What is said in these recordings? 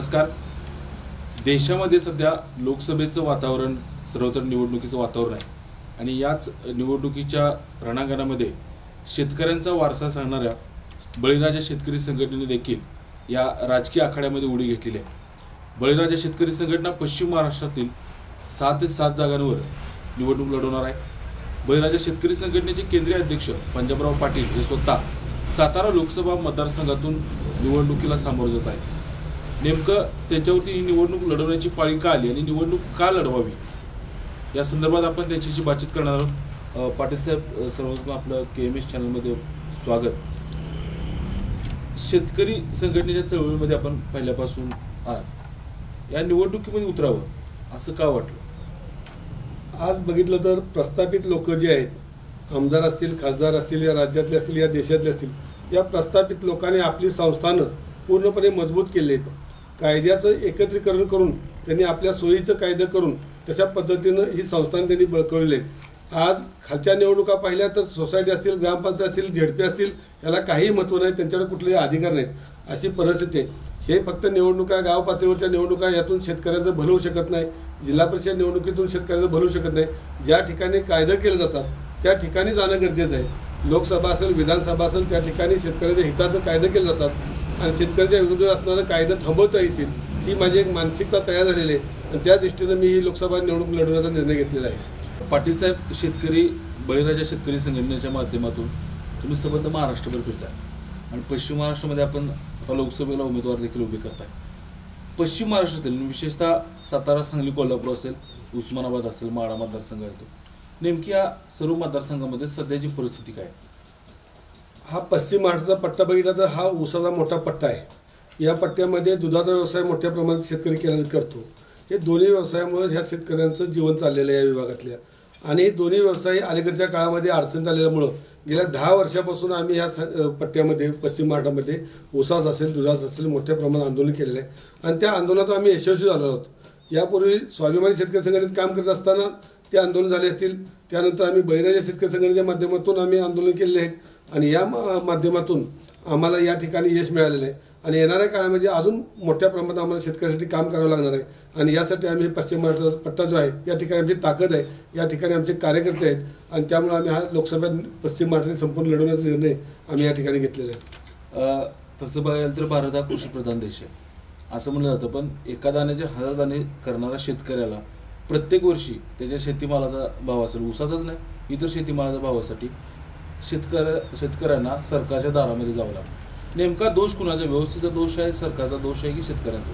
नमस्कार। देशामध्ये सध्या लोकसभेचं वातावरण सर्वत्र निवडणुकीचं वातावरण आहे आणि याच निवडणुकीच्या रणांगणामध्ये शेतकऱ्यांचा वारसा सांगणाऱ्या बळीराजा शेतकरी संघटनेने देखील या राजकीय आखाड्यामध्ये उडी घेतलेली आहे। बळीराजा शेतकरी संघटना पश्चिम महाराष्ट्रातील 7 ते 7 जागांवर निवडणूक लढवणार आहे। बळीराजा शेतकरी संघटनेचे केंद्रीय अध्यक्ष पंजाबराव पाटील हे स्वतः सातारा लोकसभा मतदारसंघातून निवडणुकीला सामोरे जात आहेत। नेमकं त्यांच्यावरती ही निवडणूक लढवण्याची पाळी का आली आणि निवडणूक का लढवावी या संदर्भात आपण त्यांच्याशी बातचीत करणार आहोत। पाटील साहेब, सर्वप्रथम आपलं KMS चॅनलमध्ये स्वागत। शेतकरी संघटनेच्या चळवळीमध्ये आपण पहिल्यापासून या निवडणुकीमध्ये उतरावं असं का वाटलं? आज बघितलं तर प्रस्थापित लोक जे आहेत, आमदार असतील, खासदार असतील, या राज्यातले असतील, या देशातले असतील, या प्रस्थापित लोकांनी आपली संस्थानं पूर्णपणे मजबूत केली आहेत। कायद्याचं एकत्रीकरण करून त्यांनी आपल्या सोयीचं कायदे करून तशा पद्धतीनं ही संस्थानं त्यांनी बळकवलेली आहेत। आज खालच्या निवडणुका पाहिल्या तर सोसायटी असतील, ग्रामपंचायत असतील, ZP असतील, याला काहीही महत्त्व नाही, त्यांच्याकडे कुठलेही अधिकार नाहीत अशी परिस्थिती आहे। हे फक्त निवडणुका, गाव पातळीवरच्या निवडणुका, यातून शेतकऱ्याचं भलं होऊ शकत नाही। जिल्हा परिषद निवडणुकीतून शेतकऱ्याचं भलं होऊ शकत नाही। ज्या ठिकाणी कायदे केले जातात त्या ठिकाणी जाणं गरजेचं आहे। लोकसभा असेल, विधानसभा असेल, त्या ठिकाणी शेतकऱ्याच्या हिताचं कायदे केले जातात आणि शेतकऱ्याच्या विरुद्ध असणारं कायदे थांबवता येतील ही माझी एक मानसिकता तयार झालेली आहे आणि त्या दृष्टीनं मी ही लोकसभा निवडणूक लढवण्याचा निर्णय घेतलेला आहे। पाटील साहेब, शेतकरी बळीराजा शेतकरी संघटनेच्या माध्यमातून तुम्ही संबंध महाराष्ट्रभर फिरताय आणि पश्चिम महाराष्ट्रामध्ये आपण आता लोकसभेला उमेदवार देखील उभे करताय। पश्चिम महाराष्ट्रातील विशेषतः सातारा, सांगली, कोल्हापूर असेल, उस्मानाबाद असेल, माढा मतदारसंघ येतो, नेमकी या सर्व मतदारसंघामध्ये सध्याची परिस्थिती काय? हा पश्चिम महाराष्ट्राचा पट्टा बघितला तर हा ऊसाचा मोठा पट्टा आहे। या पट्ट्यामध्ये दुधाचा व्यवसाय मोठ्या प्रमाणात शेतकरी करतो। हे दोन्ही व्यवसायामुळे ह्या शेतकऱ्यांचं जीवन चाललेलं आहे या विभागातल्या, आणि दोन्ही व्यवसाय अलीकडच्या काळामध्ये अडचण झालेल्यामुळं गेल्या 10 वर्षापासून आम्ही ह्या पट्ट्यामध्ये पश्चिम महाराष्ट्रामध्ये ऊसाचं असेल, दुधाचं असेल, मोठ्या प्रमाणात आंदोलन केलेलं आहे आणि त्या आंदोलनात आम्ही यशस्वी झालो आहोत। यापूर्वी स्वाभिमानी शेतकरी संघटनेत काम करत असताना ते आंदोलन झाले असतील, त्यानंतर आम्ही बळीराजा शेतकरी संघटनेच्या माध्यमातून आम्ही आंदोलन केलेले आहेत आणि या माध्यमातून आम्हाला या ठिकाणी यश मिळालेलं आहे आणि येणाऱ्या काळामध्ये अजून मोठ्या प्रमाणात आम्हाला शेतकऱ्यासाठी काम करावं लागणार आहे आणि यासाठी आम्ही पश्चिम महाराष्ट्राचा पट्टा जो आहे या ठिकाणी आमची ताकद आहे, या ठिकाणी आमचे कार्यकर्ते आहेत आणि त्यामुळे आम्ही हा लोकसभेत पश्चिम महाराष्ट्रात संपूर्ण लढवण्याचा निर्णय आम्ही या ठिकाणी घेतलेला आहे। तसं बघायला तर भारत हा कृषीप्रधान देश आहे असं म्हणलं जातं, पण एका दाण्याचे 1000 दाणे करणाऱ्या शेतकऱ्याला प्रत्येक वर्षी त्याच्या शेतीमालाचा भाव असेल, ऊसाचाच नाही इतर शेतीमालाच्या भावासाठी शेतकऱ्यांना सरकारच्या दारामध्ये जावं लागतं। नेमका दोष कुणाचा? व्यवस्थेचा दोष आहे, सरकारचा दोष आहे की शेतकऱ्यांचा?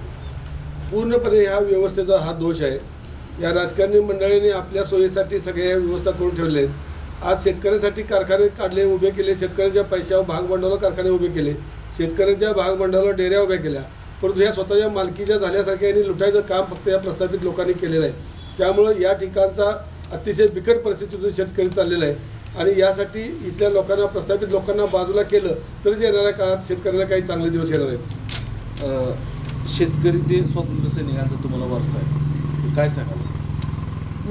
पूर्णपणे ह्या व्यवस्थेचा हा दोष आहे। या राजकारणी मंडळींनी आपल्या सोयीसाठी सगळ्या व्यवस्था करून ठेवल्या आहेत। आज शेतकऱ्यांसाठी कारखाने काढले, उभे केले, शेतकऱ्यांच्या पैशावर भागभांडवलावर कारखाने उभे केले, शेतकऱ्यांच्या भागभांडवलावर डेऱ्या उभ्या केल्या, परंतु ह्या स्वतःच्या मालकीच्या झाल्यासारख्या यांनी लुटायचं काम फक्त या प्रस्थापित लोकांनी केलेलं आहे। त्यामुळं या ठिकाणचा अतिशय बिकट परिस्थितीतून शेतकरी चाललेला आहे आणि यासाठी इथल्या लोकांना, प्रस्थापित लोकांना बाजूला केलं तरच येणाऱ्या काळात शेतकऱ्याला काही चांगले दिवस येणार आहेत। शेतकरी ते स्वातंत्र्य सैनिकांचा तुम्हाला वारसा आहे, काय सांगाल?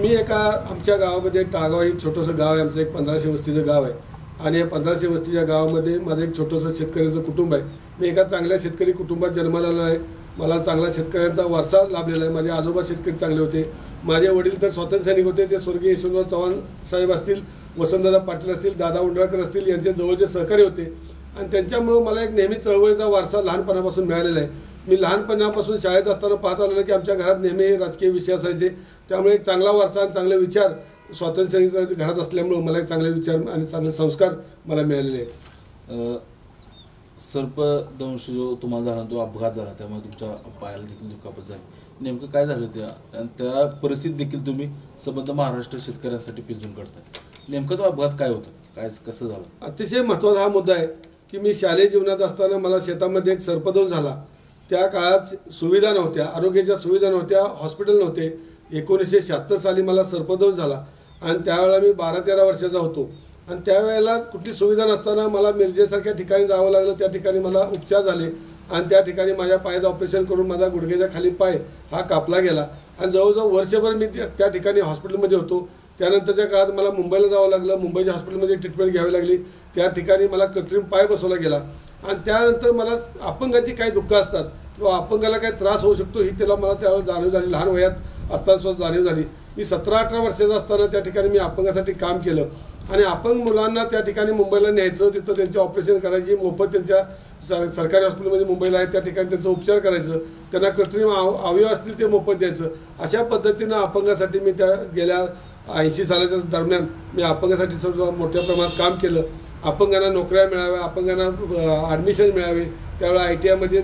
मी आमच्या गावामध्ये टाळगाव हे छोटंसं गाव आहे, आमचं एक 1500 वस्तीचं गाव आहे आणि या 1500 वस्तीच्या गावामध्ये माझं एक छोटंसं शेतकऱ्याचं कुटुंब आहे। मी एका चांगल्या शेतकरी कुटुंबात जन्माला आलो आहे। मला चांगला शेतकऱ्यांचा वारसा लाभलेला आहे। माझे आजोबा शेतकरी चांगले होते, माझे वडील तर स्वातंत्र्य सैनिक होते, ते स्वर्गीय यशवंतराव चव्हाण साहेब असतील, वसंतदादा पाटील असतील, दादा उंडराकर असतील, यांचे जवळचे सहकारी होते आणि त्यांच्यामुळं मला एक नेहमी चळवळीचा वारसा लहानपणापासून मिळालेला आहे। मी लहानपणापासून शाळेत असताना पाहत आलो की आमच्या घरात नेहमी राजकीय विषय असायचे, त्यामुळे एक चांगला वारसा आणि चांगले विचार स्वातंत्र्य सैनिक घरात असल्यामुळं मला एक चांगले विचार आणि चांगले संस्कार मला मिळालेले आहेत। सर्पदंश जो तुम्हाला झाला तो अपघात झाला, त्यामुळे तुमच्या पायाला देखील दुखापत झाली, नेमकं काय झालं त्या परिस्थितीत देखील तुम्ही संबंध महाराष्ट्र शेतकऱ्यांसाठी पिंजून काढताय, नेमकं तो अपघात काय होतं, काय कसं झालं? अतिशय महत्त्वाचा हा मुद्दा आहे की मी शालेय जीवनात असताना मला शेतामध्ये एक सर्पदंश झाला। त्या काळात सुविधा नव्हत्या, आरोग्याच्या सुविधा नव्हत्या, हॉस्पिटल नव्हते। 1976 साली मला सर्पदंश झाला आणि त्यावेळेला मी 12-13 वर्षाचा होतो आणि त्यावेळेला कुठली सुविधा नसताना मला मिरजेसारख्या ठिकाणी जावं लागलं। त्या ठिकाणी मला उपचार झाले आणि त्या ठिकाणी माझ्या पायाचं ऑपरेशन करून माझा गुडघ्याच्या खाली पाय हा कापला गेला आणि जवळजवळ वर्षभर मी त्या ठिकाणी हॉस्पिटलमध्ये होतो। त्यानंतरच्या काळात मला मुंबईला जावं लागलं, मुंबईच्या हॉस्पिटलमध्ये ट्रीटमेंट घ्यावी लागली, त्या ठिकाणी मला कृत्रिम पाय बसवला गेला आणि त्यानंतर मला अपंगाची काही दुःख असतात किंवा अपंगाला काही त्रास होऊ शकतो ही मला त्यावेळेस जाणीव झाली, लहान वयात असताना सुद्धा जाणीव झाली. मी 17-18 वर्षाचा असताना त्या ठिकाणी मी अपंगासाठी काम केलं आणि अपंग मुलांना त्या ठिकाणी मुंबईला न्यायचं, तिथं त्यांचे ऑपरेशन करायची, मोफत त्यांच्या सरकारी हॉस्पिटलमध्ये मुंबईला आहे त्या ठिकाणी त्यांचा उपचार करायचं, त्यांना कृत्रिम अवयव असतील ते मोफत द्यायचं. अशा पद्धतीनं अपंगासाठी मी त्या गेल्या 80 सालाच्या दरम्यान मी अपंगासाठी सुद्धा मोठ्या प्रमाणात काम केलं. अपंगांना नोकऱ्या मिळाव्या, अपंगांना ॲडमिशन मिळावे, त्यावेळेला ITIमध्ये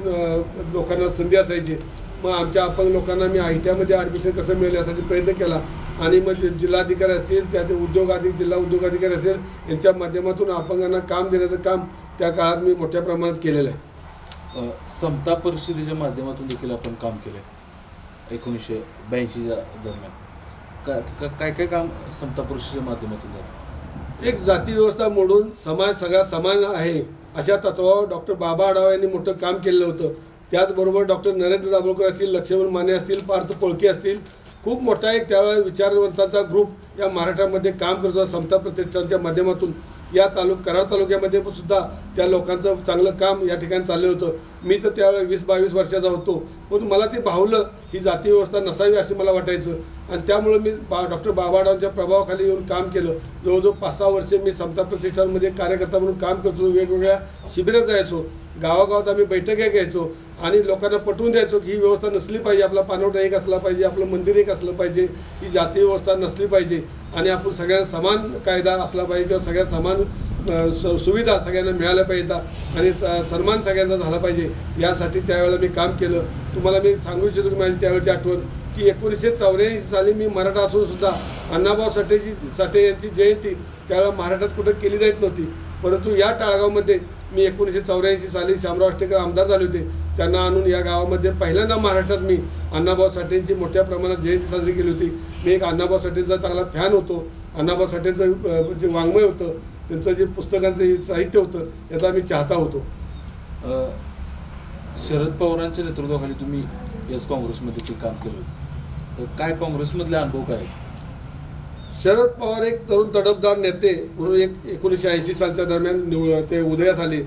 लोकांना संधी असायची. मग आमच्या अपंग लोकांना मी ITIमध्ये ॲडमिशन कसं मिळेल यासाठी प्रयत्न केला आणि मग जिल्हाधिकारी असतील, त्याचे जिल्हा उद्योगाधिकारी असेल यांच्या माध्यमातून अपंगांना काम देण्याचं काम त्या काळात मी मोठ्या प्रमाणात केलेलं आहे. समता परिषदेच्या माध्यमातून देखील आपण काम केलं आहे 1982च्या दरम्यान. काय काय काम समता परिषदेच्या माध्यमातून झालं? एक जाती व्यवस्था मोडून समाज सगळा समान आहे अशा तत्वावर डॉक्टर बाबा आढाव यांनी मोठं काम केलेलं होतं. त्याचबरोबर डॉक्टर नरेंद्र दाभोळकर असतील, लक्ष्मण माने असतील, पार्थ पोळके असतील, खूप मोठा एक त्यावेळेला विचारवंतांचा ग्रुप या महाराष्ट्रामध्ये काम करत होता. समता प्रतिष्ठानच्या माध्यमातून या कराड तालुक्यामध्ये सुद्धा त्या लोकांचं चांगलं काम या ठिकाणी चाललं होतं. मी तर त्यावेळेला 20-22 वर्षाचा होतो, पण मला ते भावलं ही जाती व्यवस्था नसावी असं मला वाटायचं आणि त्यामुळे मी डॉक्टर बाबा आढावांच्या प्रभावाखाली येऊन काम केलं. जवळजवळ 5-6 वर्षे मी समता प्रतिष्ठानमध्ये कार्यकर्ता म्हणून काम करतो. वेगवेगळ्या शिबिरात जायचो, गावागावात आम्ही बैठका घ्यायचो आणि लोकांना पटवून द्यायचो की ही व्यवस्था नसली पाहिजे, आपला पानवटा एक असला पाहिजे, आपलं मंदिर एक असलं पाहिजे, ही जाती व्यवस्था नसली पाहिजे आणि आपण सगळ्यांना समान कायदा असला पाहिजे किंवा सगळ्या समान सुविधा सगळ्यांना मिळाल्या पाहिजेत आणि सन्मान सगळ्यांचा झाला पाहिजे यासाठी त्यावेळेला मी काम केलं. तुम्हाला मी सांगू इच्छितो की माझी त्यावेळेची आठवण की 1984 साली मी मराठा असून सुद्धा अण्णाभाऊ साठे यांची जयंती त्यावेळेला महाराष्ट्रात कुठं केली जात नव्हती, परंतु या टाळगावमध्ये मी 1984 साली शामराव आष्टेकर आमदार झाले होते. त्यांना आणून या गावामध्ये पहिल्यांदा महाराष्ट्रात मी अण्णाभाऊ साठेंची मोठ्या प्रमाणात जयंती साजरी केली होती. मी एक अण्णाभाऊ साठेंचा चांगला फॅन होतो. अण्णाभाऊ साठेंचं जे वाङ्मय होतं, त्यांचं जे पुस्तकांचं साहित्य होतं याचा मी चाहता होतो. शरद पवारांच्या नेतृत्वाखाली तुम्ही यस काँग्रेसमध्ये ते काम केलं, तर काय काँग्रेसमधले अनुभव काय? शरद पवार एक तरुण तडफदार नेते म्हणून 1980 सालच्या दरम्यान ते उदयास आले.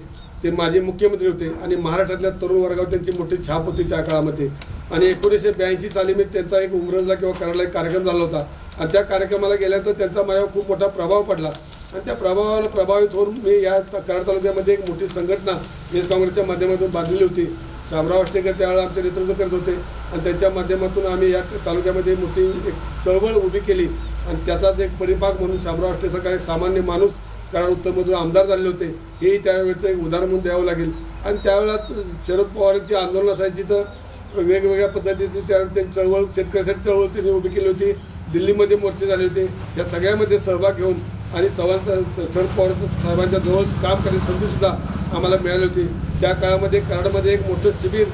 ते माजी मुख्यमंत्री होते आणि महाराष्ट्रातल्या तरुण वर्गावर त्यांची मोठी छाप होती त्या काळामध्ये. आणि 1982 साली मी त्यांचा एक उमरजला किंवा कराडला एक कार्यक्रम झाला होता आणि त्या कार्यक्रमाला गेल्यानंतर त्यांचा माझ्यावर खूप मोठा प्रभाव पडला आणि त्या प्रभावाला प्रभावित होऊन मी या कराड तालुक्यामध्ये एक मोठी संघटना यस काँग्रेसच्या माध्यमातून बांधली होती. शामराव आष्टेकर त्यावेळेला आमचे नेतृत्व करत होते आणि त्यांच्या माध्यमातून आम्ही या तालुक्यामध्ये मोठी एक चळवळ उभी केली आणि त्याचाच एक परिपाक म्हणून शामराव आष्टेकर एक सामान्य माणूस कराड उत्तरमधून आमदार झाले होते हेही त्यावेळेचं एक उदाहरण म्हणून द्यावं लागेल. आणि त्यावेळेला शरद पवारांची आंदोलन असायची तर वेगवेगळ्या पद्धतीची त्यांची चळवळ शेतकऱ्यासाठी चळवळ त्यांनी उभी केली होती. दिल्लीमध्ये मोर्चे झाले होते. या सगळ्यामध्ये सहभाग घेऊन आणि शरद पवार साहेबांच्या जवळ काम करण्याची संधीसुद्धा आम्हाला मिळाली होती. त्या काळामध्ये कराडमध्ये एक मोठं शिबिर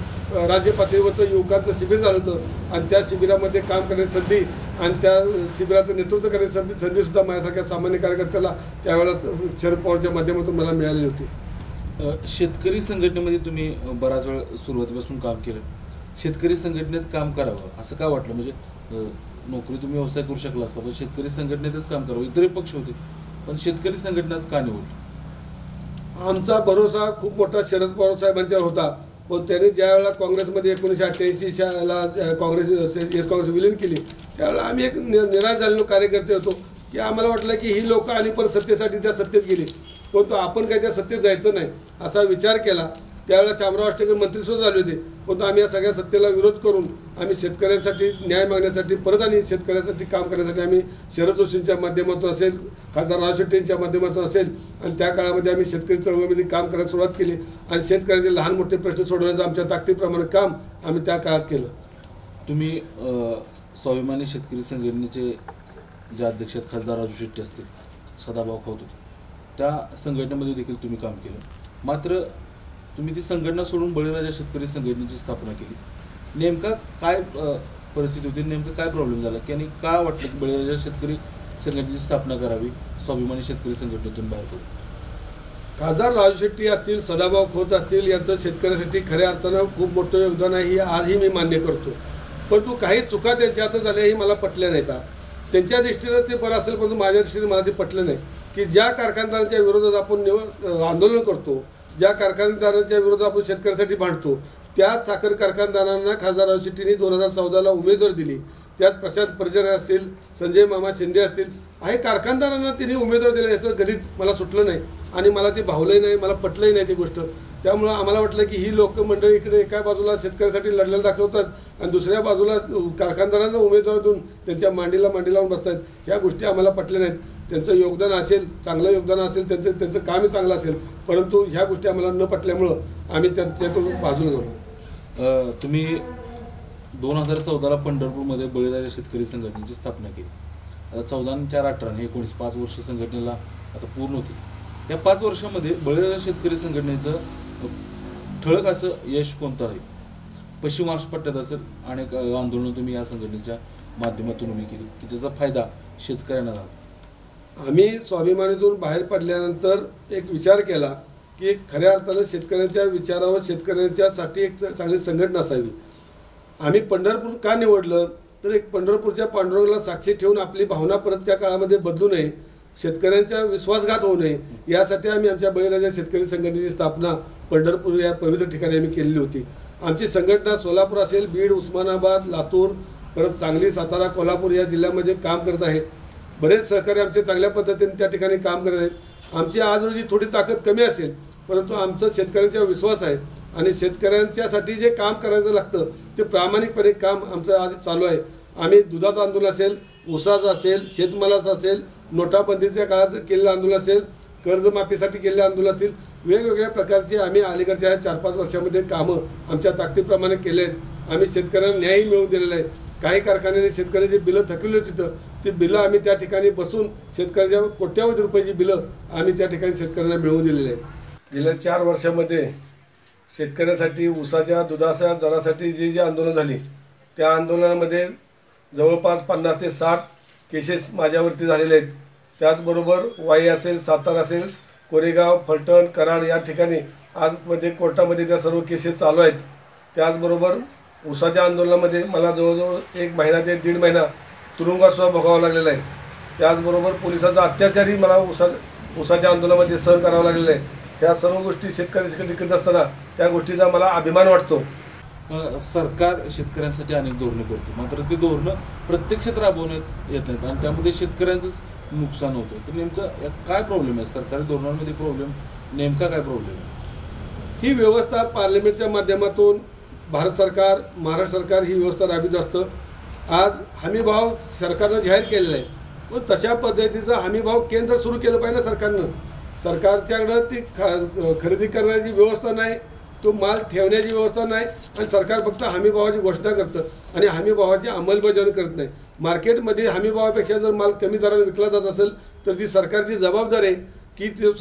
राज्य पातळीवरचं युवकांचं शिबिर झालं होतं आणि त्या शिबिरामध्ये काम करण्याची संधी आणि त्या शिबिराचं नेतृत्व करण्याची संधीसुद्धा माझ्यासारख्या सामान्य कार्यकर्त्याला त्यावेळेला शरद पवारच्या माध्यमातून मला मिळालेली होती. शेतकरी संघटनेमध्ये तुम्ही बराच वेळ सुरुवातीपासून काम केलं. शेतकरी संघटनेत काम करावं असं का वाटलं? म्हणजे नोकरी तुम्ही व्यवसाय करू शकला असता, पण शेतकरी संघटनेतच काम करावं. इतरही पक्ष होते, पण शेतकरी संघटनाच का निवडली? आमचा भरोसा खूप मोठा शरद पवार साहेबांच्यावर होता, पण त्यांनी ज्यावेळेला काँग्रेसमध्ये 1988 साला यस काँग्रेस विलीन केली त्यावेळेला आम्ही एक निराश झालेलो कार्यकर्ते होतो की आम्हाला वाटलं की ही लोक आणि परत सत्तेसाठी त्या सत्तेत गेली, परंतु आपण काही त्या सत्तेत जायचं नाही असा विचार केला. त्यावेळेला शामराव आष्टेकर मंत्रीसुद्धा झाले होते, परंतु आम्ही या सगळ्या सत्तेला विरोध करून आम्ही शेतकऱ्यांसाठी न्याय मागण्यासाठी परत आणि शेतकऱ्यांसाठी काम करण्यासाठी आम्ही शरद जोशींच्या माध्यमातून असेल, खासदार राव शेट्टींच्या माध्यमातून असेल आणि त्या काळामध्ये आम्ही शेतकरी चळवळीमध्ये काम करायला सुरुवात केली आणि शेतकऱ्यांचे लहान मोठे प्रश्न सोडवण्याचं आमच्या ताकदीप्रमाणे काम आम्ही त्या काळात केलं. तुम्ही स्वाभिमानी शेतकरी संघटनेचे जे अध्यक्ष आहेत खासदार राजू शेट्टी असतील, सदाभाऊ खोत होते, त्या संघटनेमध्ये देखील तुम्ही काम केलं. मात्र तुम्ही ती संघटना सोडून बळीराजा शेतकरी संघटनेची स्थापना केली. नेमका काय परिस्थिती होती, नेमकं काय प्रॉब्लेम झाला की आणि का वाटलं की बळीराजा शेतकरी संघटनेची स्थापना करावी, स्वाभिमानी शेतकरी संघटनेतून बाहेर पडू? खासदार राजू शेट्टी असतील, सदाभाऊ खोत असतील यांचं शेतकऱ्यासाठी खऱ्या अर्थानं खूप मोठं योगदान आहे, ही आजही मी मान्य करतो. परंतु काही चुका त्यांच्या हातात झाल्या ही मला पटल्या नाहीत. त्यांच्या दृष्टीनं ते बरं असेल, परंतु माझ्या दृष्टीने मला ते पटलं नाही की ज्या कारखानदारांच्या विरोधात आपण आंदोलन करतो, ज्या कारखानदारांच्या विरोधात आपण शेतकऱ्यासाठी भांडतो, त्याच साखर कारखानदारांना खासदार राव शेट्टींनी 2014ला उमेदवारी दिली. त्यात प्रशांत परिचारक असतील, संजय मामा शिंदे असतील, आहे कारखानदारांना तिने उमेदवार दिला. याचं गणित मला सुटलं नाही आणि मला ते भावलंही नाही, मला पटलंही नाही ती गोष्ट. त्यामुळं आम्हाला वाटलं की ही लोकमंडळी इकडे एका बाजूला शेतकऱ्यासाठी लढलेलं दाखवतात आणि दुसऱ्या बाजूला कारखानदारांना उमेदवार देऊन त्यांच्या मांडीला लावून बसतात. ह्या गोष्टी आम्हाला पटल्या नाहीत. त्यांचं योगदान असेल, चांगलं योगदान असेल, त्यांचं कामही चांगलं असेल, परंतु ह्या गोष्टी आम्हाला न पटल्यामुळं आम्ही त्यातून बाजूला झालो. तुम्ही 2014ला पंढरपूरमध्ये बळीराजा शेतकरी संघटनेची स्थापना केली. आता 14 आणि 4 18 19 5 वर्ष संघटनेला आता पूर्ण होती. या 5 वर्षामध्ये बळीराजा शेतकरी संघटनेचं ठळक असं यश कोणतं आहे? पश्चिम महाराष्ट्र पट्ट्यात असेल अनेक आंदोलनं तुम्ही या संघटनेच्या माध्यमातून उभी केली की त्याचा फायदा शेतकऱ्यांना झाला. आम्ही स्वाभिमानीतून बाहेर पडल्यानंतर एक विचार केला की खऱ्या अर्थानं शेतकऱ्यांच्या विचारावर शेतकऱ्यांच्यासाठी एक चांगली संघटना असावी. आम्ही पंढरपूर का निवडलं तर एक पंढरपूरच्या पांडुरंगाला साक्षी ठेवून आपली भावना परत त्या काळामध्ये बदलू नये, शेतकऱ्यांचा विश्वासघात होऊ नये, यासाठी आम्ही आमच्या बळीराजा शेतकरी संघटनेची स्थापना पंढरपूर या पवित्र ठिकाणी आम्ही केलेली होती. आमची संघटना सोलापूर असेल, बीड, उस्मानाबाद, लातूर, परत सांगली, सातारा, कोल्हापूर या जिल्ह्यामध्ये काम करत आहेत. बरेच सहकारी आमचे चांगल्या पद्धतीने त्या ठिकाणी काम करत आहेत. आमची आज रोजी थोडी ताकद कमी असेल, परंतु आमचं शेतकऱ्यांचा विश्वास आहे आणि शेतकऱ्यांच्यासाठी जे काम करायचं लागतं ते प्रामाणिकपणे काम आमचं आज चालू आहे. आम्ही दुधाचं आंदोलन असेल, ऊसाचं असेल, शेतमालाचं असेल, नोटाबंदीच्या काळात केलेलं आंदोलन असेल, कर्जमाफीसाठी केलेलं आंदोलन असेल, वेगवेगळ्या प्रकारचे आम्ही अलीकडच्या 4-5 वर्षामध्ये कामं आमच्या ताकदीप्रमाणे केले आहेत. आम्ही शेतकऱ्यांना न्यायही मिळवून दिलेला आहे. काही कारखान्याने शेतकऱ्याची बिलं थकवली होती, तर ती बिलं आम्ही त्या ठिकाणी बसून शेतकऱ्याच्या कोट्यावधी रुपयाची बिलं आम्ही त्या ठिकाणी शेतकऱ्यांना मिळवून दिलेली आहेत. गेल्या 4 वर्षामध्ये शेतकऱ्यासाठी ऊसाच्या दुधाच्या दरासाठी जी आंदोलन झाली त्या आंदोलनामध्ये जवळपास 50 ते 60 केसेस माझ्यावरती झालेले आहेत. त्याचबरोबर वाई असेल, सातारा असेल, कोरेगाव, फलटण, कराड या ठिकाणी आजमध्ये कोर्टामध्ये त्या सर्व केसेस चालू आहेत. त्याचबरोबर ऊसाच्या आंदोलनामध्ये मला जवळजवळ 1 महिना ते 1.5 महिना तुरुंगातसुद्धा भोगावा लागलेला आहे. त्याचबरोबर पोलिसांचा अत्याचारही मला ऊसाच्या आंदोलनामध्ये सहन करावा लागलेला आहे. ह्या सर्व गोष्टी शेतकऱ्यांसाठी करत असताना त्या गोष्टीचा मला अभिमान वाटतो. सरकार शेतकऱ्यांसाठी अनेक धोरणं करते, मात्र ते धोरणं प्रत्यक्षात राबवण्यात येत नाहीत आणि त्यामध्ये शेतकऱ्यांचंच नुकसान होतं. तर नेमकं काय प्रॉब्लेम आहे? सरकारी धोरणांमध्ये प्रॉब्लेम नेमका काय प्रॉब्लेम आहे? ही व्यवस्था पार्लमेंटच्या माध्यमातून भारत सरकार, महाराष्ट्र सरकार ही व्यवस्था राबवित असतं. आज हमीभाव सरकारनं जाहीर केलेला आहे, पण तशा पद्धतीचा हमीभाव केंद्र सुरू केलं पाहिजे ना सरकारनं. सरकारच्याकडं ती खरेदी करण्याची व्यवस्था नाही, तो माल ठेवण्याची व्यवस्था नाही आणि सरकार फक्त हमीभावाची घोषणा करतं आणि हमीभावाची अंमलबजावणी करत नाही. मार्केटमध्ये हमीभावापेक्षा जर माल कमी दराने विकला जात असेल तर ती सरकारची जबाबदारी आहे की ते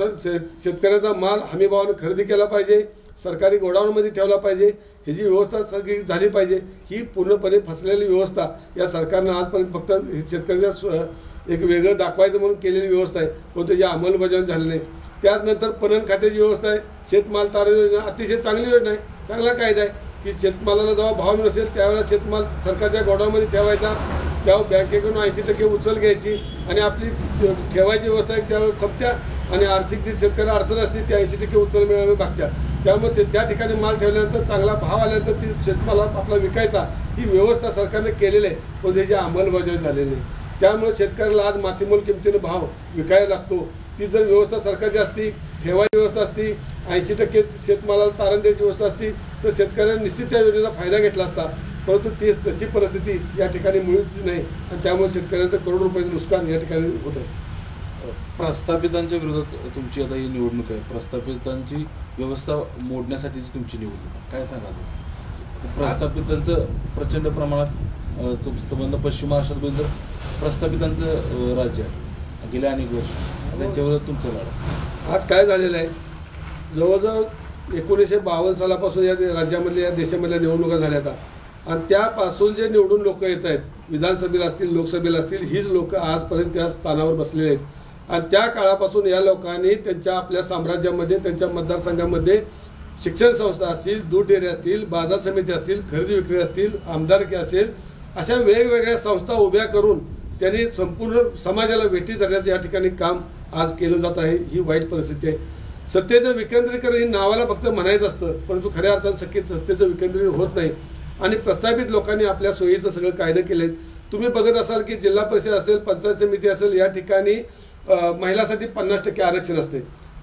शेतकऱ्याचा माल हमीभावाने खरेदी केला पाहिजे, सरकारी गोडाऊनमध्ये ठेवला पाहिजे, ह्याची व्यवस्था सगळी झाली पाहिजे. ही पूर्णपणे फसलेली व्यवस्था या सरकारनं आजपर्यंत फक्त शेतकऱ्याच्या एक वेगळं दाखवायचं म्हणून केलेली व्यवस्था आहे, पण त्याची अंमलबजावणी झाली नाही. त्यानंतर पणन खात्याची व्यवस्था आहे, शेतमाल तारण योजना अतिशय चांगली योजना आहे, चांगला कायदा आहे की शेतमालाला जेव्हा भाव नसेल त्यावेळेला शेतमाल सरकारच्या गोडाऊनमध्ये ठेवायचा, त्यावर बँकेकडून 80% उचल घ्यायची आणि आपली ठेवायची व्यवस्था आहे त्यावेळेस संपत्या आणि आर्थिक जी शेतकऱ्याला अडचण असते त्या 80% उचल मिळावी भागत्या. त्यामुळे त्या ठिकाणी माल ठेवल्यानंतर चांगला भाव आल्यानंतर ती शेतमाला आपला विकायचा, ही व्यवस्था सरकारने केलेली आहे, पण त्याची अंमलबजावणी झालेली नाही. त्यामुळे शेतकऱ्याला आज मातीमोल किमतीने भाव विकायला लागतो. ती जर व्यवस्था सरकारची असती, ठेवायची व्यवस्था असती, 80% शेतमालाला तारण द्यायची व्यवस्था असती तर शेतकऱ्यांनी निश्चित त्या योजनेचा फायदा घेतला असता, परंतु ती तशी परिस्थिती या ठिकाणी मिळत नाही आणि त्यामुळे शेतकऱ्यांचं करोड रुपयाचं नुकसान या ठिकाणी होतं. प्रस्थापितांच्या विरोधात तुमची आता ही निवडणूक आहे, प्रस्थापितांची व्यवस्था मोडण्यासाठीची तुमची निवडणूक, काय सांगाल? प्रस्थापितांचं प्रचंड प्रमाणात संबंध पश्चिम महाराष्ट्रात प्रस्थापितांचं राज्य आहे गेल्या अनेक वर्ष, त्यांच्याविरोधात तुमचा लढा. आज काय झालेलं आहे, जवळजवळ 1952 सालापासून या राज्यामधल्या या देशामधल्या निवडणुका झाल्या आता आणि त्यापासून जे निवडून लोक येत आहेत, विधानसभेला असतील, लोकसभेला असतील, हीच लोक आजपर्यंत त्या स्थानावर बसलेले आहेत आणि त्या काळापासून या लोकांनी त्यांच्या आपल्या साम्राज्यामध्ये, त्यांच्या मतदारसंघामध्ये शिक्षण संस्था असतील, दूध डेअरी असतील, बाजार समिती असतील, खरेदी विक्री असतील, आमदारकी असेल, अशा वेगवेगळ्या संस्था उभ्या करून त्यांनी संपूर्ण समाजाला वेठी धरण्याचं या ठिकाणी काम आज केलं जात आहे। ही वाईट परिस्थिती आहे। सत्तेचं विकेंद्रीकरण ही नावाला फक्त म्हणायचं असतं, परंतु खऱ्या अर्थानं सत्तेचं विकेंद्रीकरण होत नाही आणि प्रस्थापित लोकांनी आपल्या सोयीचं सगळं कायदे केले। तुम्ही बघत असाल की जिल्हा परिषद असेल, पंचायत समिती असेल, या ठिकाणी महिलांसाठी 50% आरक्षण असते,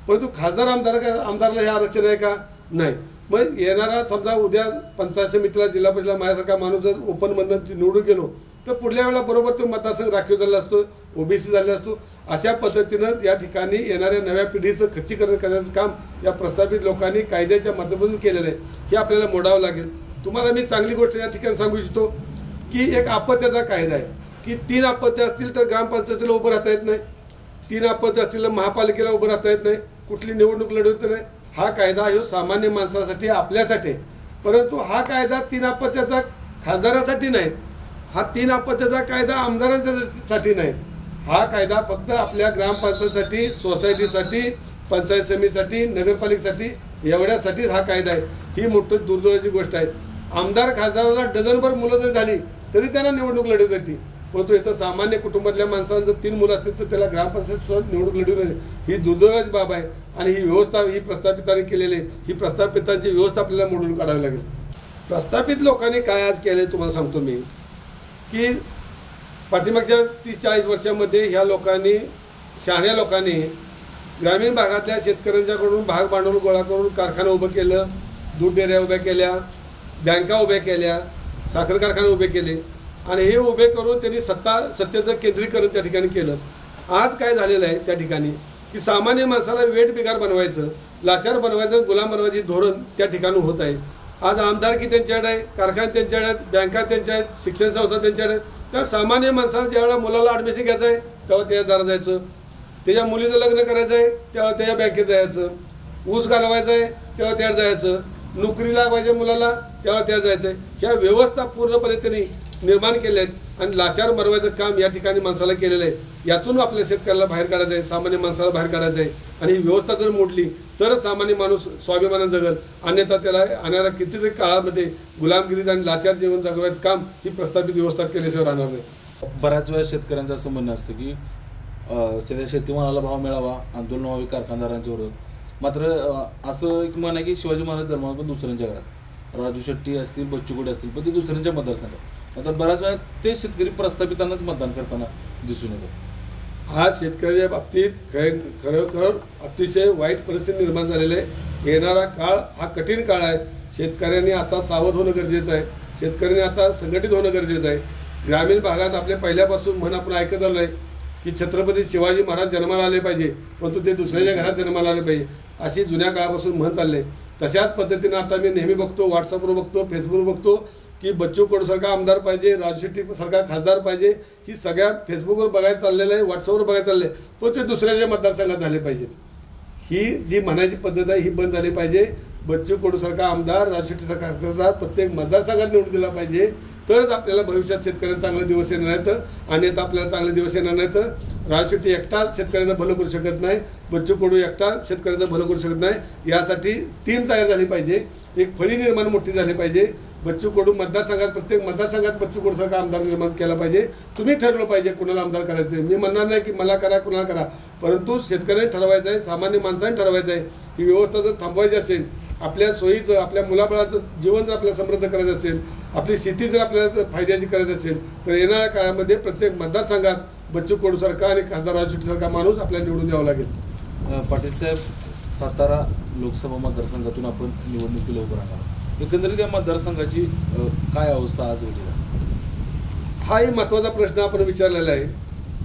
परंतु खासदार आमदारला हे आरक्षण आहे का? नाही। मग येणारा समजा उद्या पंचायत समितीला, जिल्हा परिषदला माझ्यासारखा माणूस जर ओपन मधून निवडून गेलो तर पुढल्या वेळेला बरोबर तो मतदारसंघ राखीव झाला असतो, ओबीसी झाला असतो। अशा पद्धतीनं या ठिकाणी येणाऱ्या नव्या पिढीचं खच्चीकरण करण्याचं काम या प्रस्थापित लोकांनी कायद्याच्या माध्यमातून केलेलं आहे। हे आपल्याला मोडावं लागेल। तुम्हाला मी चांगली गोष्ट या ठिकाणी सांगू इच्छितो की एक अपत्याचा कायदा आहे की 3 अपत्य असतील तर ग्रामपंचायतीला उभं राहता येत नाही, 3 अपत्य असतील तर महापालिकेला उभं राहता येत नाही, कुठली निवडणूक लढवता नाही। हा कायदा हा सामान्य माणसासाठी, आपल्यासाठी, परंतु हा कायदा 3 अपत्याचा खासदारासाठी नाही, हा 3 अपत्याचा कायदा आमदारांसाठी नाही। हा कायदा फक्त आपल्या ग्रामपंचायतीसाठी, सोसायटीसाठी, पंचायत समितीसाठी, नगरपालिकेसाठी एवढ्यासाठीच हा कायदा आहे। ही मोठी दुर्दैवाची गोष्ट आहे। आमदार खासदाराला डझनभर मुलं जरी झाली तरी त्यांना निवडणूक लढवता येते, परंतु इथं सामान्य कुटुंबातल्या माणसांना जर 3 मुलं असतील तर त्याला ग्रामपंचायत निवडणूक लढवली ही दुर्दैवाची बाब आहे आणि ही व्यवस्था ही प्रस्थापितांनी केलेली आहे। ही प्रस्थापितांची व्यवस्था आपल्याला मोडून काढावी लागेल। प्रस्थापित लोकांनी काय आज केलं तुम्हाला सांगतो मी की पाठीमागच्या 30-40 वर्षांमध्ये ह्या लोकांनी, शहाण्या लोकांनी ग्रामीण भागातल्या शेतकऱ्यांच्याकडून भाग भांडवल गोळा करून कारखाना उभं केलं, दूध डेऱ्या उभ्या केल्या, बँका उभ्या केल्या, साखर कारखाने उभे केले आणि हे उभे करून त्यांनी सत्तेचं केंद्रीकरण त्या ठिकाणी केलं। आज काय झालेलं आहे त्या ठिकाणी की सामान्य माणसाला वेठ बिगार बनवायचं, लाचार बनवायचं, गुलाम बनवायची धोरण त्या ठिकाणी होत आहे। आज आमदारकी त्यांच्याकडे आहे, कारखाने त्यांच्याकडे आहेत, बँका त्यांच्या आहेत, शिक्षण संस्था त्यांच्याकडे आहेत। तर सामान्य माणसाला ज्यावेळेला मुलाला ॲडमिशन घ्यायचं आहे तेव्हा त्याच्या दारात जायचं, त्याच्या मुलीचं लग्न करायचं आहे तेव्हा त्याच्या बँकेत जायचं, ऊस घालवायचं आहे तेव्हा त्यावर जायचं, नोकरी लावायच्या मुलाला तेव्हा त्यावर जायचं आहे। ह्या व्यवस्था पूर्णपणे त्यांनी निर्माण केल्या आहेत आणि लाचार बनवायचं काम या ठिकाणी माणसाला केलेलं आहे। यातून आपल्या शेतकऱ्याला बाहेर काढायचं आहे, सामान्य माणसाला बाहेर काढायचं आहे आणि ही व्यवस्था जर मोडली तरच सामान्य माणूस स्वाभिमानानं जगल, अन्यथा त्याला येणाऱ्या कितीतरी काळामध्ये गुलामगिरीचं आणि लाचार जीवन जगवायचं काम ही प्रस्थापित व्यवस्था केल्याशिवाय राहणार नाही। बऱ्याच वेळा शेतकऱ्यांचं असं म्हणणं असतं की शेतीमालाला भाव मिळावा, आंदोलन व्हावे कारखानदारांच्या विरोधात। मात्र असं एक म्हण आहे की शिवाजी महाराज जन्माला पण दुसऱ्यांच्या घरात, राजू शेट्टी असतील, बच्चू कडू असतील, पण ते दुसऱ्यांच्या मतदारसंघात। आता बऱ्याच वेळा ते शेतकरी प्रस्थापितांनाच मतदान करताना दिसून येतात। आज शेतकऱ्याच्या बाबतीत खरोखर अतिशय वाईट परिस्थिती निर्माण झालेली आहे। येणारा काळ हा कठीण काळ आहे। शेतकऱ्यांनी आता सावध होणं गरजेचं आहे, शेतकऱ्यांनी आता संघटित होणं गरजेचं आहे। ग्रामीण भागात आपल्या पहिल्यापासून म्हण आपण ऐकत आलो आहे की छत्रपती शिवाजी महाराज जन्माला आले पाहिजे, परंतु ते दुसऱ्याच्या घरात जन्माला आले पाहिजे, अशी जुन्या काळापासून म्हण चालले। तशाच पद्धतीनं आता मी नेहमी बघतो, व्हॉट्सअपवर बघतो, फेसबुकवर बघतो की बच्चू कडूसारखा आमदार पाहिजे, राजू शेट्टीसारखा खासदार पाहिजे। ही सगळ्या फेसबुकवर बघायला चाललेलं आहे, व्हॉट्सअपवर बघायला चाललं आहे, पण ते दुसऱ्याच्या मतदारसंघात झाले पाहिजेत। ही जी म्हणायची पद्धत आहे ही बंद झाली पाहिजे। बच्चू कडूसारखा आमदार, राजू शेट्टीसारखा खासदार प्रत्येक मतदारसंघात निवडून दिला पाहिजे, तरच आपल्याला भविष्यात शेतकऱ्यांना चांगले दिवस येणार नाहीत। अन्यथा आपल्याला चांगले दिवस येणार नाहीत। राजू शेट्टी एकटा शेतकऱ्याचं भलं करू शकत नाही, बच्चू कडू एकटा शेतकऱ्याचं भलं करू शकत नाही। यासाठी टीम तयार झाली पाहिजे, एक फळी निर्माण मोठी झाली पाहिजे। बच्चू कडू मतदारसंघात, प्रत्येक मतदारसंघात बच्चू कडूसारखा आमदार निर्माण केला पाहिजे। तुम्ही ठरवलं पाहिजे कुणाला आमदार करायचं। मी म्हणणार नाही की मला करा, कुणाला करा, परंतु शेतकऱ्यांनी ठरवायचं आहे, सामान्य माणसांनी ठरवायचं आहे। ही व्यवस्था जर थांबवायची असेल, आपल्या सोयीचं, आपल्या मुलाबाळाचं जीवन जर आपल्याला समृद्ध करायचं असेल, आपली शेती जर आपल्याला फायद्याची करायची असेल, तर येणाऱ्या काळामध्ये प्रत्येक मतदारसंघात बच्चू कडूसारखा आणि खासदार राजू शेट्टीसारखा माणूस आपल्याला निवडून द्यावा लागेल। पाटील साहेब, सातारा लोकसभा मतदारसंघातून आपण निवडणुकीला उभं राहणार, एकंदरीत या मतदारसंघाची काय अवस्था आज घडली? हाही महत्त्वाचा प्रश्न आपण विचारलेला आहे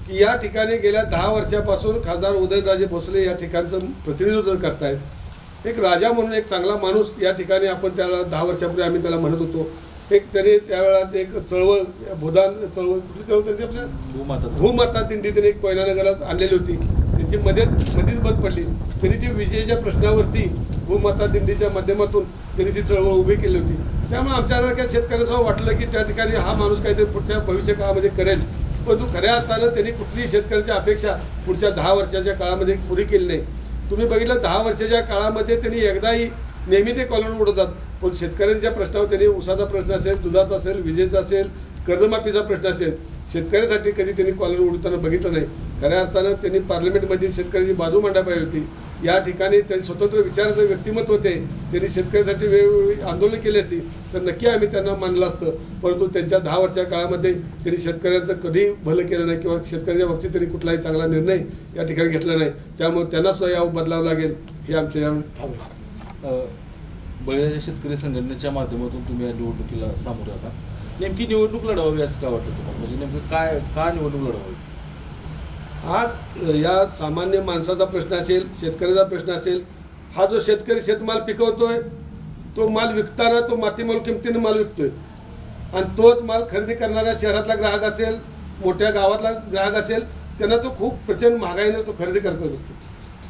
की या ठिकाणी गेल्या 10 वर्षापासून खासदार उदयनराजे भोसले या ठिकाणचं प्रतिनिधित्व करतायत। एक राजा म्हणून एक चांगला माणूस या ठिकाणी आपण त्याला 10 वर्षापूर्वी आम्ही त्याला म्हणत होतो। एक तरी त्यावेळात एक चळवळ, भूदान चळवळ, कुठली चळवळ त्यांची आपल्या भूमाता दिंडी त्यांनी एक कोयना नगरात आणलेली होती, त्याची मध्येच बंद पडली। तरी ती विजयेच्या प्रश्नावरती भूमाता दिंडीच्या माध्यमातून त्यांनी ती चळवळ उभी केली होती। त्यामुळे आमच्या शेतकऱ्यांसह वाटलं की त्या ठिकाणी हा माणूस काहीतरी पुढच्या भविष्य काळामध्ये करेल, परंतु खऱ्या अर्थानं त्यांनी कुठलीही शेतकऱ्यांची अपेक्षा पुढच्या 10 वर्षाच्या काळामध्ये पुरी केली नाही। तुम्ही बघितलं 10 वर्षाच्या काळामध्ये त्यांनी एकदाही, नेहमी ते कॉलर उडवतात, पण शेतकऱ्यांच्या प्रश्नावर त्यांनी ऊसाचा प्रश्न असेल, दुधाचा असेल, विजेचा असेल, कर्जमाफीचा प्रश्न असेल, शेतकऱ्यासाठी कधी त्यांनी कॉलर उडताना बघितलं नाही. खऱ्या अर्थानं त्यांनी पार्लमेंटमध्ये शेतकऱ्याची बाजू मांडायला पाहिजे होती. या ठिकाणी त्यांनी स्वतंत्र विचाराचं व्यक्तिमत्व होते. त्यांनी शेतकऱ्यासाठी वेगवेगळी आंदोलन केली असती तर नक्की आम्ही त्यांना मानलं असतं. परंतु त्यांच्या 10 वर्षाच्या काळामध्ये त्यांनी शेतकऱ्यांचं कधी भलं केलं नाही किंवा शेतकऱ्याच्या बाबतीत त्यांनी कुठलाही चांगला निर्णय या ठिकाणी घेतला नाही. त्यामुळे त्यांना सुद्धा यावर बदलावं लागेल हे आमच्या यावर ठाऊक आहे. बळीराजा शेतकरी संघटनेच्या माध्यमातून तुम्ही या निवडणुकीला सामोरे जाता. नेमकी निवडणूक लढवावी असं काय वाटतं तुम्हाला? म्हणजे नेमकं का निवडणूक लढवावी? आज या सामान्य माणसाचा प्रश्न असेल, शेतकऱ्याचा प्रश्न असेल. हा जो शेतकरी शेतमाल पिकवतोय तो माल विकताना तो मातीमोल किमतीने माल विकतोय आणि तोच माल खरेदी करणाऱ्या शहरातला ग्राहक असेल, मोठ्या गावातला ग्राहक असेल, त्यांना तो खूप प्रचंड महागाईने तो खरेदी करतो.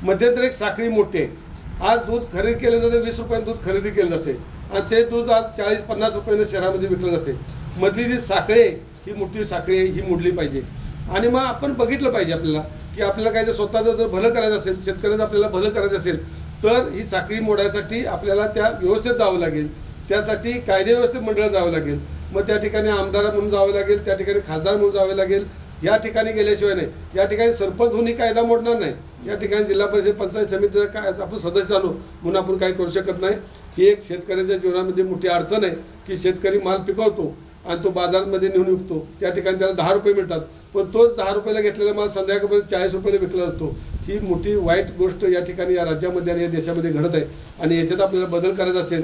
मध्यंतरी एक साखळी मोठी आहे. आज दूध खरेदी केलं जातं, 20 रुपयानं दूध खरेदी केलं जाते आणि ते दूध आज 40-50 रुपयानं शहरामध्ये विकलं जाते. मधली जी साखळी आहे ही मोठी साखळी आहे, ही मोडली पाहिजे. आणि मग आपण बघितलं पाहिजे आपल्याला की आपल्याला काय जर स्वतःचं जर भलं करायचं असेल, शेतकऱ्याचं आपल्याला भलं करायचं असेल तर ही साखळी मोडायसाठी आपल्याला त्या व्यवस्थेत जावं लागेल. त्यासाठी कायदे व्यवस्थेत मंडळात जावं लागेल. मग त्या ठिकाणी आमदार म्हणून जावं लागेल, त्या ठिकाणी खासदार म्हणून जावे लागेल. या ठिकाणी गेल्याशिवाय नाही. या ठिकाणी सरपंच होऊन कायदा मोडणार नाही. या ठिकाणी जिल्हा परिषद पंचायत समितीचा काय आपण सदस्य झालो म्हणून आपण काही करू शकत नाही. ही एक शेतकऱ्याच्या जीवनामध्ये मोठी अडचण आहे की शेतकरी माल पिकवतो आणि तो बाजारामध्ये नेऊन विकतो. त्या ठिकाणी त्याला 10 रुपये मिळतात, पण तोच 10 रुपयाला घेतलेला माल संध्याकाळपर्यंत 40 रुपयाला विकला जातो. ही मोठी वाईट गोष्ट या ठिकाणी या राज्यामध्ये आणि या देशामध्ये घडत आहे आणि याच्यात आपल्याला बदल करायचा असेल.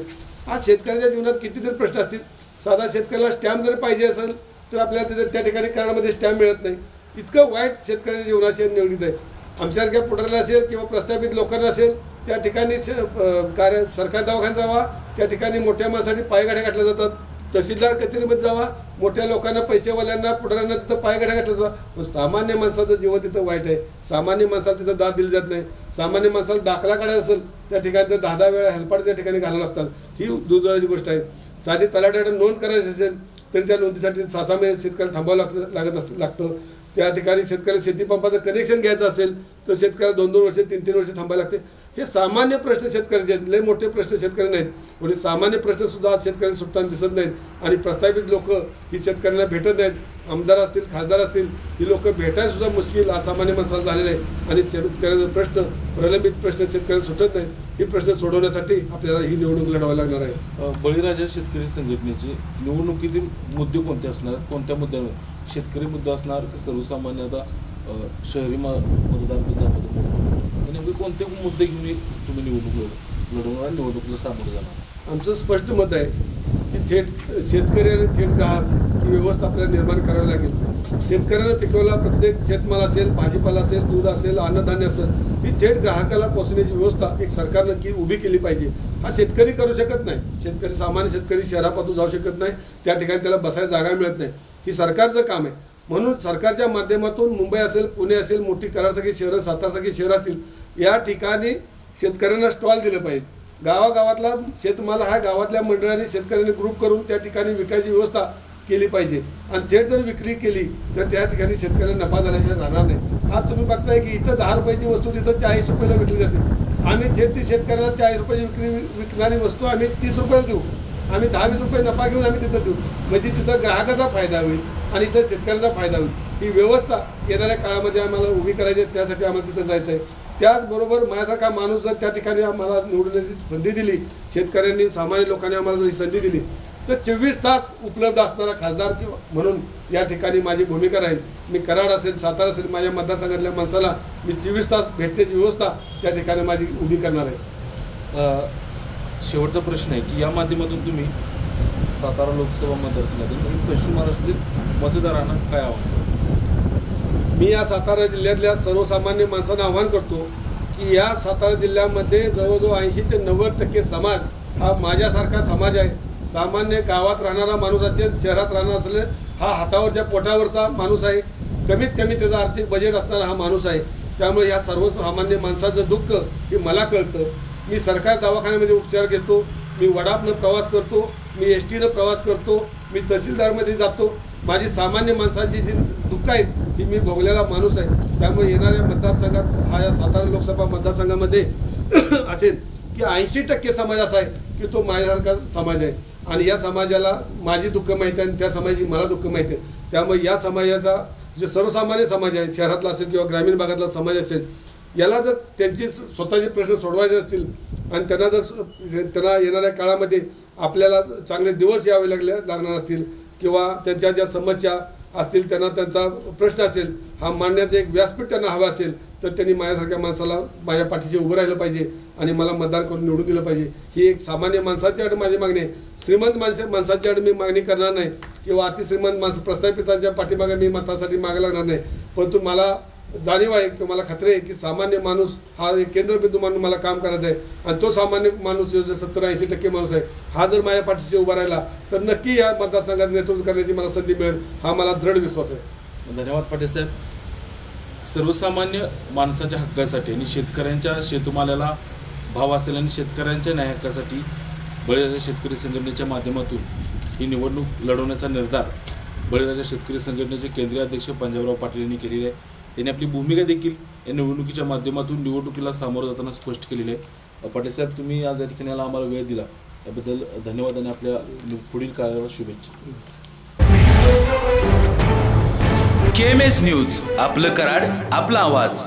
आज शेतकऱ्याच्या जीवनात कितीतरी प्रश्न असतील. साधा शेतकऱ्याला स्टॅम्प जर पाहिजे असेल तर आपल्याला तिथे त्या ठिकाणी कराडामध्ये स्टॅम्प मिळत नाही. इतकं वाईट शेतकऱ्याच्या जीवनाशी निगडीत आहे. आमच्यासारख्या पुढाऱ्याला असेल किंवा प्रस्थापित लोकांना असेल त्या ठिकाणी सरकारी दवाखान्यात जावा, त्या ठिकाणी मोठ्या माणसासाठी पायगाड्या घातल्या जातात. तहसीलदार कचेरीमध्ये जावा, मोठ्या लोकांना, पैसेवाल्यांना, पुढाऱ्यांना तिथं पायगाड्या घातल्या जातात. सामान्य माणसाचं जीवन तिथं वाईट आहे. सामान्य माणसाला तिथं दाद दिली जात नाही. सामान्य माणसाला दाखला काढायचा असेल त्या ठिकाणी तर 10-10 वेळा हेल्पाट त्या ठिकाणी घालावं लागतात. ही दुर्दैवाची गोष्ट आहे. साधी तलाठ्याकडे नोंद करायची असेल तरी त्या नोंदीसाठी 6-6 महिने शेतकऱ्याला थांबावं लागतं. त्या ठिकाणी शेतकऱ्याला शेतीपंपाचं कनेक्शन घ्यायचं असेल तर शेतकऱ्याला 2-2 वर्ष 3-3 वर्ष थांबायला लागते. हे सामान्य प्रश्न शेतकऱ्याचे आहेत. लय मोठे प्रश्न शेतकरी नाहीत. म्हणजे सामान्य प्रश्नसुद्धा आज शेतकऱ्यांना सुटताना दिसत नाहीत आणि प्रस्थापित लोक ही शेतकऱ्यांना भेटत नाहीत. आमदार असतील, खासदार असतील, ही लोक भेटायसुद्धा मुश्किल असामान्य माणसाला झालेलं आहे आणि शेतकऱ्याचा प्रश्न, प्रलंबित प्रश्न शेतकऱ्यांना सुटत नाहीत. ही प्रश्न सोडवण्यासाठी आपल्याला ही निवडणूक लढवावी लागणार आहे. बळीराजा शेतकरी संघटनेचे निवडणुकीतील मुद्दे कोणते असणार? कोणत्या मुद्द्यावर? शेतकरी मुद्दा असणार की सर्वसामान्य आता शहरी मतदार नेमके कोणते मुद्दे घेऊन तुम्ही निवडणूक लढवणार, निवडणुकीला सामोरे जाणार? आमचं स्पष्ट मत आहे की थेट शेतकरी आणि थेट ग्राहक ही व्यवस्था आपल्याला निर्माण करावी लागेल. शेतकऱ्यानं पिकवला प्रत्येक शेतमाल असेल, भाजीपाला असेल, दूध असेल, अन्नधान्य असेल, ही थेट ग्राहकाला पोचण्याची व्यवस्था एक सरकारनं की उभी केली पाहिजे. हा शेतकरी करू शकत नाही. शेतकरी, सामान्य शेतकरी शहरापासून जाऊ शकत नाही. त्या ठिकाणी त्याला बसायला जागा मिळत नाही. ही सरकारचं काम आहे. म्हणून सरकारच्या माध्यमातून मुंबई असेल, पुणे असेल, मोठी कराडसारखी शहरं, सातारसारखी शहरं असतील, या ठिकाणी शेतकऱ्यांना स्टॉल दिलं पाहिजे. गावागावातला शेतमाल हा गावातल्या मंडळांनी शेतकऱ्यांनी ग्रुप करून त्या ठिकाणी विकायची व्यवस्था केली पाहिजे आणि थेट जर विक्री केली तर त्या ठिकाणी शेतकऱ्यांना नफा झाल्याशिवाय राहणार नाही. आज तुम्ही बघताय की इथं 10 रुपयाची वस्तू तिथं 40 रुपयाला विकली जाते. आम्ही थेट ती शेतकऱ्याला 40 रुपयाची विकणारी वस्तू आम्ही 30 रुपयाला देऊ. आम्ही 10-20 रुपये नफा घेऊन आम्ही तिथं देऊ. म्हणजे तिथं ग्राहकाचा फायदा होईल आणि इथं शेतकऱ्याचा फायदा होईल. ही व्यवस्था येणाऱ्या काळामध्ये आम्हाला उभी करायची आहे. त्यासाठी आम्हाला तिथं जायचं आहे. त्याचबरोबर माझ्यासारखा माणूस जर त्या ठिकाणी आम्हाला निवडण्याची संधी दिली, शेतकऱ्यांनी, सामान्य लोकांनी आम्हाला जर ही संधी दिली तर 24 तास उपलब्ध असणारा खासदार म्हणून या ठिकाणी माझी भूमिका राहील. मी कराड असेल, सातारा असेल, माझ्या मतदारसंघातल्या माणसाला मी 24 तास भेटण्याची व्यवस्था त्या ठिकाणी माझी उभी करणार आहे. शेवटचा प्रश्न आहे की या माध्यमातून तुम्ही सातारा लोकसभा मतदारसंघातील पश्चिम महाराष्ट्रातील मतदारांना काय आव्हान? मी या सातारा जिल्ह्यातल्या सर्वसामान्य माणसांना आवाहन करतो की या सातारा जिल्ह्यामध्ये जवळजवळ 80 ते 90% समाज हा माझ्यासारखा समाज आहे. सामान्य गावात राहणारा माणूस असेल, शहरात राहणारा असेल, हा हातावरच्या पोटावरचा माणूस आहे. कमीत कमी त्याचं आर्थिक बजेट असणारा हा माणूस आहे. त्यामुळे या सर्वसामान्य माणसाचं दुःख हे मला कळतं. मी सरकारी दवाखान्यामध्ये उपचार घेतो, मी वडापनं प्रवास करतो, मी STनं प्रवास करतो, मी तहसीलदारमध्ये जातो. माझी सामान्य माणसाची जी दुःख आहेत ही मी भोगलेला माणूस आहे. त्यामुळे येणाऱ्या मतदारसंघात हा या सातारा लोकसभा मतदारसंघामध्ये असेल की 80% समाज असा आहे की तो माझ्यासारखा समाज आहे आणि या समाजाला माझी दुःख माहिती आहे आणि त्या समाजाची मला दुःख माहिती आहे. त्यामुळे या समाजाचा जे सर्वसामान्य समाज आहे, शहरातला असेल किंवा ग्रामीण भागातला समाज असेल, याला जर त्यांची स्वतःचे प्रश्न सोडवायचे असतील आणि त्यांना येणाऱ्या काळामध्ये आपल्याला चांगले दिवस यावे लागणार असतील किंवा त्यांच्या ज्या समस्या असतील, त्यांना त्यांचा प्रश्न असेल हा मांडण्याचं एक व्यासपीठ त्यांना हवं असेल, तर त्यांनी माझ्यासारख्या माणसाला माझ्या पाठीशी उभं राहिलं पाहिजे आणि मला मतदान करून निवडून दिलं पाहिजे. ही एक सामान्य माणसाची अड माझी मागणी आहे. श्रीमंत माणसाची अड मी मागणी करणार नाही किंवा अतिश्रीमंत माणसं प्रस्थापितांच्या पाठीमागे मी मतासाठी मागे लागणार नाही. परंतु मला जाणीव आहे किंवा मला खात्री आहे की सामान्य माणूस हा एक केंद्रबिंदू मानून मला काम करायचं आहे आणि तो सामान्य माणूस जो 70-80% माणूस आहे, हा जर माझ्या पाठीशी उभा राहिला तर नक्की या मतदारसंघात नेतृत्व करण्याची मला संधी मिळेल, हा मला दृढ विश्वास आहे. धन्यवाद पाटील साहेब. सर्वसामान्य माणसाच्या हक्कासाठी आणि शेतकऱ्यांच्या शेतमालाला भाव असेल आणि शेतकऱ्यांच्या न्याय हक्कासाठी बळीराजा शेतकरी संघटनेच्या माध्यमातून ही निवडणूक लढवण्याचा निर्धार बळीराजा शेतकरी संघटनेचे केंद्रीय अध्यक्ष पंजाबराव पाटील यांनी केलेले आहे. त्यांनी आपली भूमिका देखील या निवडणुकीच्या माध्यमातून निवडणुकीला सामोरं जाताना स्पष्ट केलेली आहे. पाटील साहेब, तुम्ही आज या ठिकाणी आम्हाला वेळ दिला याबद्दल धन्यवाद आणि आपल्या पुढील कार्याला शुभेच्छा. KMS न्यूज, आपलं कराड, आपला आवाज.